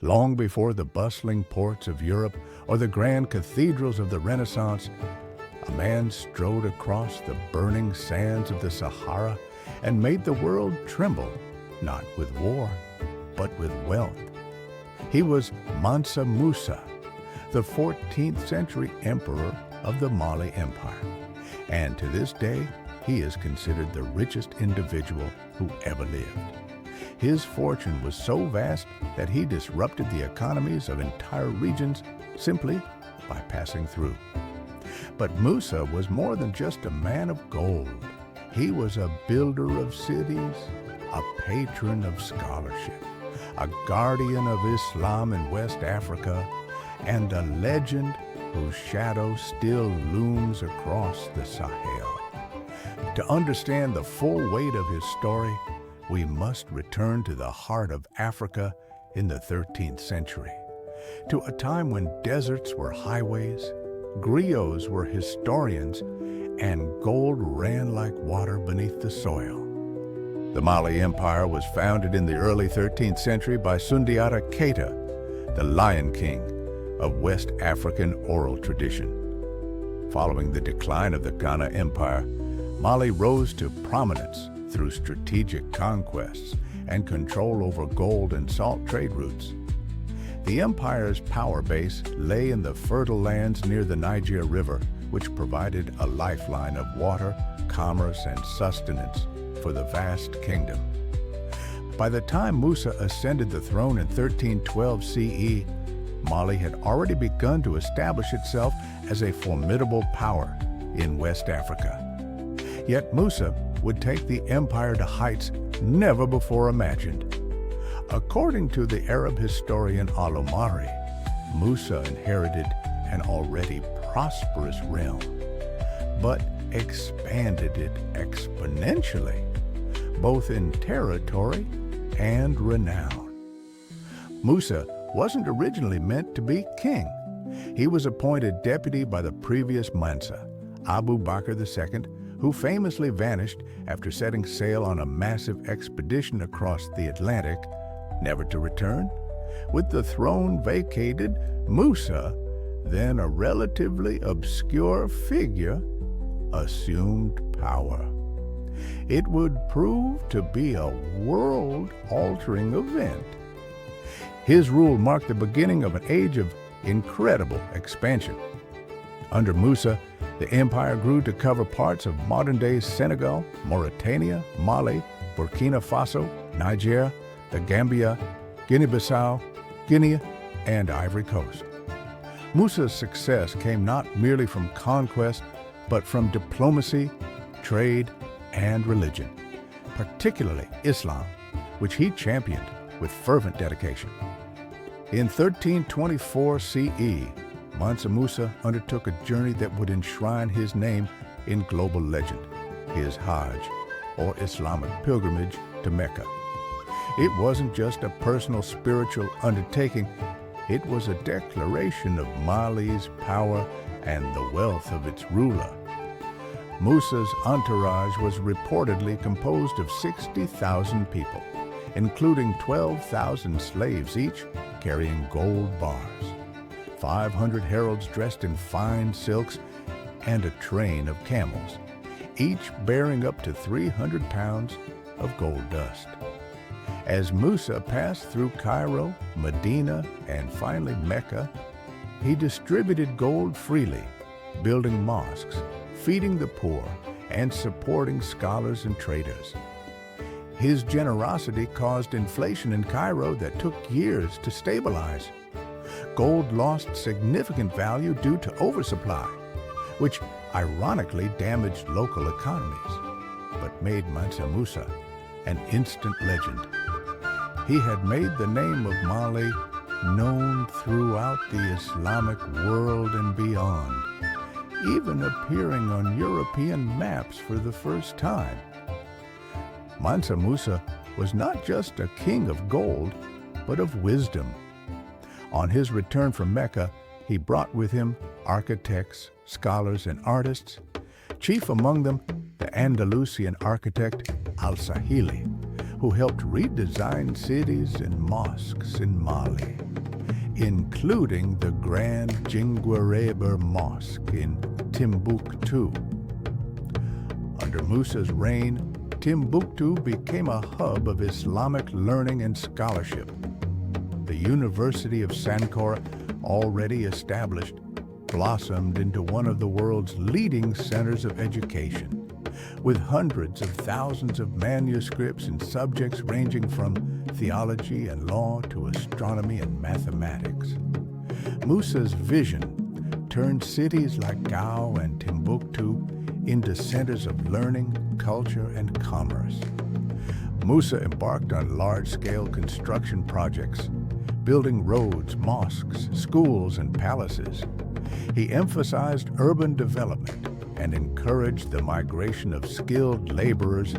Long before the bustling ports of Europe or the grand cathedrals of the Renaissance, a man strode across the burning sands of the Sahara and made the world tremble, not with war, but with wealth. He was Mansa Musa, the 14th century emperor of the Mali Empire, and to this day he is considered the richest individual who ever lived. His fortune was so vast that he disrupted the economies of entire regions simply by passing through. But Musa was more than just a man of gold. He was a builder of cities, a patron of scholarship, a guardian of Islam in West Africa, and a legend whose shadow still looms across the Sahel. To understand the full weight of his story, we must return to the heart of Africa in the 13th century, to a time when deserts were highways, griots were historians, and gold ran like water beneath the soil. The Mali Empire was founded in the early 13th century by Sundiata Keita, the Lion King of West African oral tradition. Following the decline of the Ghana Empire, Mali rose to prominence through strategic conquests and control over gold and salt trade routes. The empire's power base lay in the fertile lands near the Niger River, which provided a lifeline of water, commerce, and sustenance for the vast kingdom. By the time Musa ascended the throne in 1312 CE, Mali had already begun to establish itself as a formidable power in West Africa. Yet Musa would take the empire to heights never before imagined. According to the Arab historian Al-Omari, Musa inherited an already prosperous realm, but expanded it exponentially, both in territory and renown. Musa wasn't originally meant to be king. He was appointed deputy by the previous Mansa, Abu Bakr II, who famously vanished after setting sail on a massive expedition across the Atlantic, never to return. With the throne vacated, Musa, then a relatively obscure figure, assumed power. It would prove to be a world-altering event. His rule marked the beginning of an age of incredible expansion. Under Musa, the empire grew to cover parts of modern-day Senegal, Mauritania, Mali, Burkina Faso, Niger, the Gambia, Guinea-Bissau, Guinea, and Ivory Coast. Musa's success came not merely from conquest, but from diplomacy, trade, and religion, particularly Islam, which he championed with fervent dedication. In 1324 CE, Mansa Musa undertook a journey that would enshrine his name in global legend, his Hajj, or Islamic pilgrimage to Mecca. It wasn't just a personal spiritual undertaking, it was a declaration of Mali's power and the wealth of its ruler. Musa's entourage was reportedly composed of 60,000 people, including 12,000 slaves each carrying gold bars, 500 heralds dressed in fine silks, and a train of camels, each bearing up to 300 pounds of gold dust. As Musa passed through Cairo, Medina, and finally Mecca, he distributed gold freely, building mosques, feeding the poor, and supporting scholars and traders. His generosity caused inflation in Cairo that took years to stabilize. Gold lost significant value due to oversupply, which ironically damaged local economies, but made Mansa Musa an instant legend. He had made the name of Mali known throughout the Islamic world and beyond, even appearing on European maps for the first time. Mansa Musa was not just a king of gold, but of wisdom. On his return from Mecca, he brought with him architects, scholars, and artists, chief among them the Andalusian architect Al-Sahili, who helped redesign cities and mosques in Mali, including the Grand Jinguereber Mosque in Timbuktu. Under Musa's reign, Timbuktu became a hub of Islamic learning and scholarship. The University of Sankore, already established, blossomed into one of the world's leading centers of education, with hundreds of thousands of manuscripts in subjects ranging from theology and law to astronomy and mathematics. Musa's vision turned cities like Gao and Timbuktu into centers of learning, culture, and commerce. Musa embarked on large-scale construction projects, building roads, mosques, schools, and palaces. He emphasized urban development and encouraged the migration of skilled laborers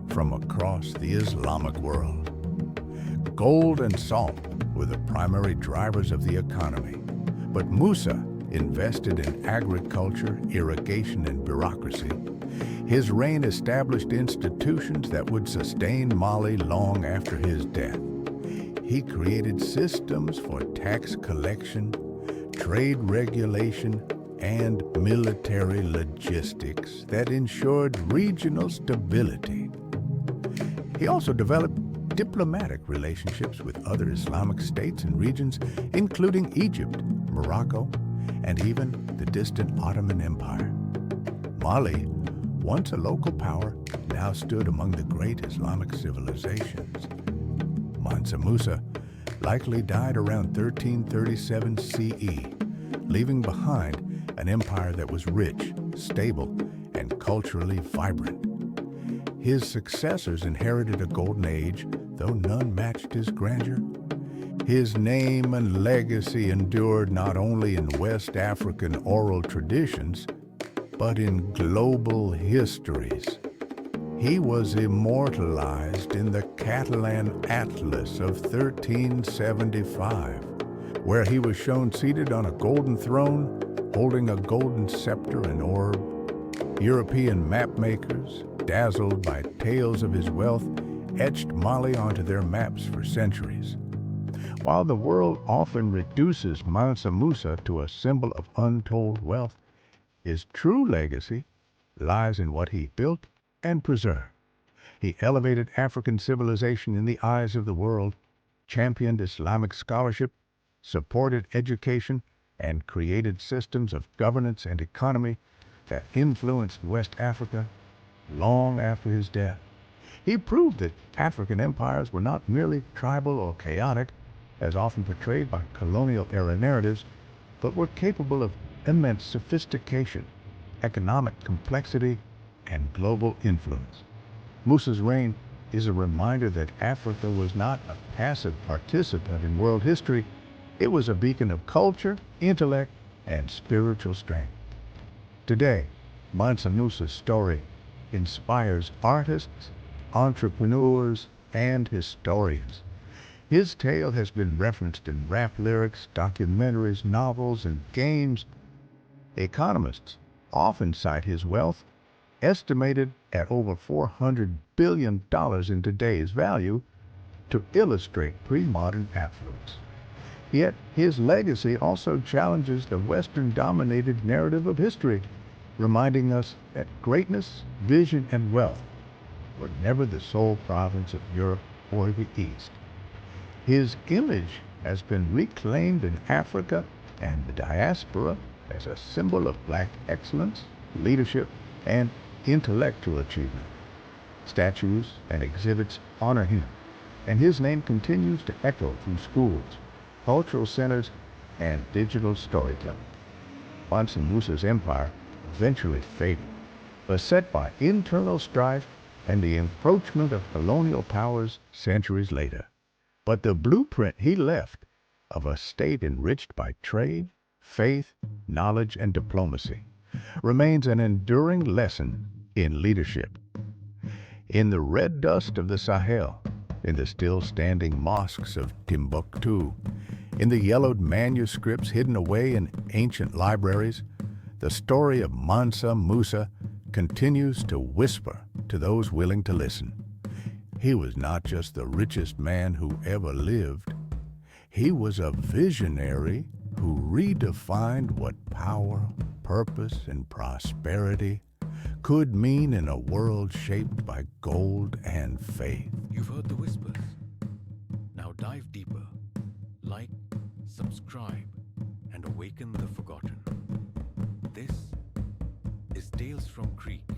from across the Islamic world. Gold and salt were the primary drivers of the economy, but Musa invested in agriculture, irrigation, and bureaucracy. His reign established institutions that would sustain Mali long after his death. He created systems for tax collection, trade regulation, and military logistics that ensured regional stability. He also developed diplomatic relationships with other Islamic states and regions, including Egypt, Morocco, and even the distant Ottoman Empire. Mali, once a local power, now stood among the great Islamic civilizations. Mansa Musa likely died around 1337 CE, leaving behind an empire that was rich, stable, and culturally vibrant. His successors inherited a golden age, though none matched his grandeur. His name and legacy endured not only in West African oral traditions, but in global histories. He was immortalized in the Catalan Atlas of 1375, where he was shown seated on a golden throne, holding a golden scepter and orb. European mapmakers, dazzled by tales of his wealth, etched Mali onto their maps for centuries. While the world often reduces Mansa Musa to a symbol of untold wealth, his true legacy lies in what he built and preserved. He elevated African civilization in the eyes of the world, championed Islamic scholarship, supported education, and created systems of governance and economy that influenced West Africa long after his death. He proved that African empires were not merely tribal or chaotic, as often portrayed by colonial-era narratives, but were capable of immense sophistication, economic complexity, and global influence. Musa's reign is a reminder that Africa was not a passive participant in world history. It was a beacon of culture, intellect, and spiritual strength. Today, Mansa Musa's story inspires artists, entrepreneurs, and historians. His tale has been referenced in rap lyrics, documentaries, novels, and games. Economists often cite his wealth, estimated at over $400 billion in today's value, to illustrate pre-modern affluence. Yet his legacy also challenges the Western-dominated narrative of history, reminding us that greatness, vision, and wealth were never the sole province of Europe or the East. His image has been reclaimed in Africa and the diaspora as a symbol of Black excellence, leadership, and intellectual achievement. Statues and exhibits honor him, and his name continues to echo through schools, cultural centers, and digital storytelling. Mansa Musa's empire eventually faded, beset by internal strife and the encroachment of colonial powers centuries later. But the blueprint he left, of a state enriched by trade, faith, knowledge, and diplomacy, remains an enduring lesson in leadership. In the red dust of the Sahel, in the still-standing mosques of Timbuktu, in the yellowed manuscripts hidden away in ancient libraries, the story of Mansa Musa continues to whisper to those willing to listen. He was not just the richest man who ever lived, he was a visionary who redefined what power, purpose, and prosperity could mean in a world shaped by gold and faith. You've heard the whispers. Now dive deeper. Like, subscribe, and awaken the forgotten. This is Tales from Creek.